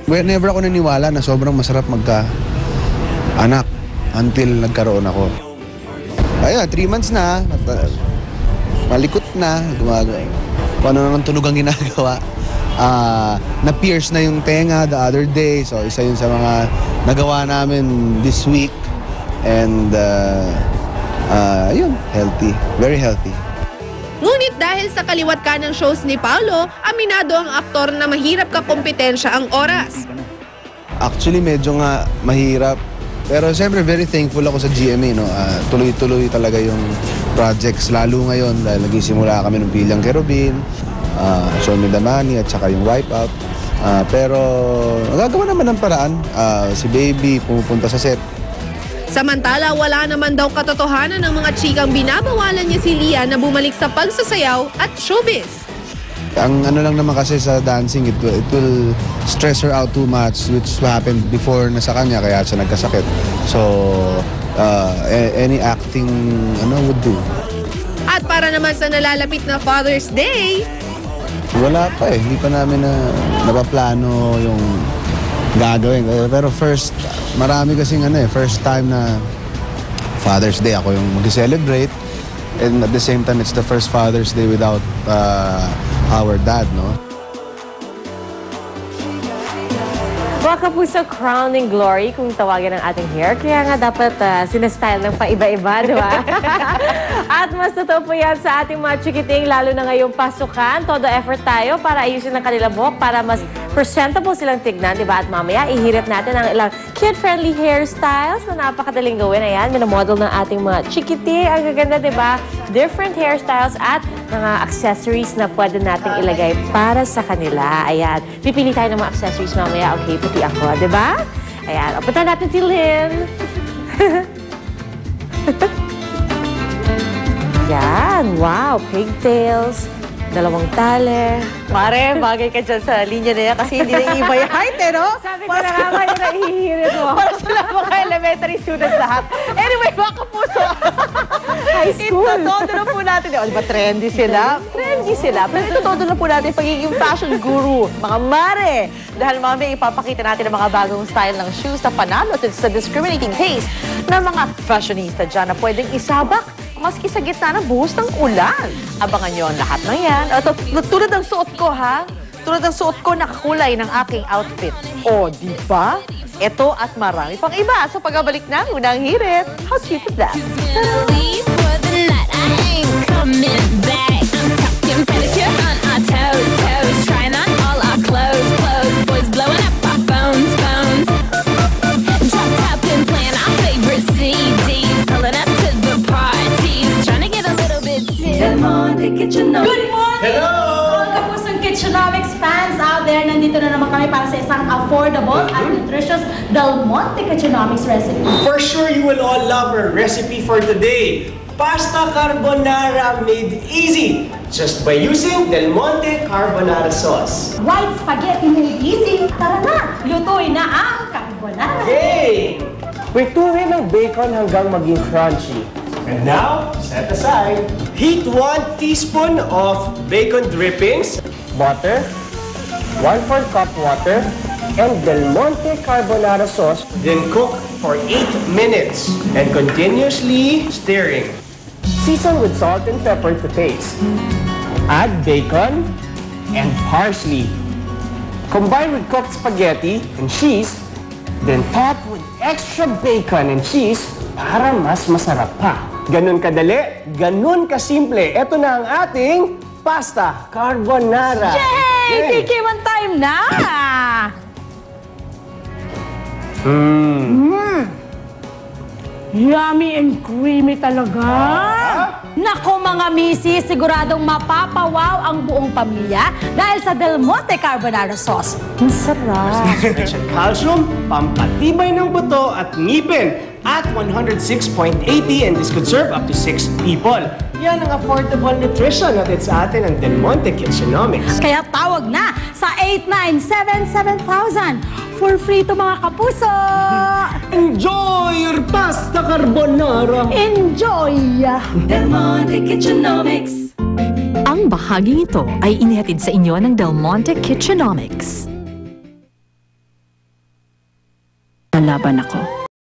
Never ako naniwala na sobrang masarap magka-anak until nagkaroon ako. Ayun, 3 months na, malikot na, kung ano ng tunog ang ginagawa. Na-pierce na yung tenga the other day, so isa yun sa mga nagawa namin this week. And yun, healthy, very healthy. Ngunit dahil sa kaliwat ka ng shows ni Paolo, aminado ang aktor na mahirap kakompetensya ang oras. Actually, medyo nga mahirap. Pero siyempre, very thankful ako sa GMA, no? Tuloy-tuloy talaga yung projects, lalo ngayon dahil nagsisimula kami ng Bilyang Kerubin, Show Me the Money at saka yung Wipeout. Pero nagagawa naman ng paraan. Si Baby pumupunta sa set. Samantala, wala naman daw katotohanan ng mga chikang binabawalan niya si Lia na bumalik sa pagsasayaw at showbiz. Ang ano lang naman kasi sa dancing, it will stress her out too much, which happened before na sa kanya, kaya siya nagkasakit. So, any acting would do. At para naman sa nalalapit na Father's Day, wala pa eh, hindi pa namin napaplano yung gagawin. Pero first, marami kasing first time na Father's Day ako yung mag-celebrate. And at the same time, it's the first Father's Day without our dad, no? Baka po sa crowning glory kung tawagin ang ating hair. Kaya nga dapat sinastyle ng paiba-iba, di ba? At mas totoo po yan sa ating mga chikiting, lalo na ngayong pasukan. Todo effort tayo para ayusin ang kanilang buhok para mas presentable silang tignan, di ba? At mamaya, ihirap natin ang ilang kid-friendly hairstyles na napakadaling gawin. Ayan, minamodel ng ating mga chikiting. Ang gaganda, di ba? Different hairstyles at mga accessories na pwede nating ilagay para sa kanila. Ayan, pipili tayo ng mga accessories mamaya. Okay, pati ako, di ba? Ayan, punta natin si Lynn. Yan, wow, pigtails, 2 tali. Mare, bagay ka dyan sa linya na yan kasi hindi na iba yung height, eh, no? Sabi ko na nga ba yung nahihirit mo? Para sila mga elementary students lahat. Anyway, mga kapuso. High school. Itotodo na po natin. O, diba trendy sila? Trendy sila. Pero itotodo na po natin pagiging fashion guru. Mga mare. Dahil mamaya ipapakita natin ang mga bagong style ng shoes na panalo sa discriminating taste ng mga fashionista dyan na pwedeng isabak maski sa gitna ng buhos ng ulan. Abangan nyo ang lahat ng yan. Tulad ng suot ko, ha? Tulad ng suot ko, nakakulay ng aking outfit. O, di ba? Ito at marami pang iba. So, pagkabalik na, unang hirit. How cute is that? Good morning! Hello! Mga kapusong Kitchenomics fans out there, nandito na naman kami para sa isang affordable at nutritious Del Monte Kitchenomics recipe. For sure, you will all love our recipe for today. Pasta carbonara made easy just by using Del Monte carbonara sauce. White spaghetti made easy. Tara na! Lutuin na ang carbonara. Yay! Prituhin ng bacon hanggang maging crunchy. And now, set aside. Heat 1 teaspoon of bacon drippings. Butter, 1/4 cup water, and Del Monte carbonara sauce. Then cook for 8 minutes and continuously stirring. Season with salt and pepper to taste. Add bacon and parsley. Combine with cooked spaghetti and cheese, then top with extra bacon and cheese para mas masarap pa. Ganun kadali, ganun kasimple. Ito na ang ating pasta carbonara. Yay! Tikiman time na! Yummy and creamy talaga. Nako mga misi, siguradong mapapawaw ang buong pamilya dahil sa Del Monte carbonara sauce. Ang sarap. Rich in calcium, pampatibay ng buto at ngipin at 106.80 and this could serve up to 6 people. Yan ang affordable nutrition at it's atin ang Del Monte Kitchenomics. Kaya tawag na sa 8977-7000 for free to mga kapuso. Enjoy your pasta carbonara! Enjoy! Del Monte Kitchenomics. Ang bahaging ito ay inihatid sa inyo ng Del Monte Kitchenomics. lalaban ako.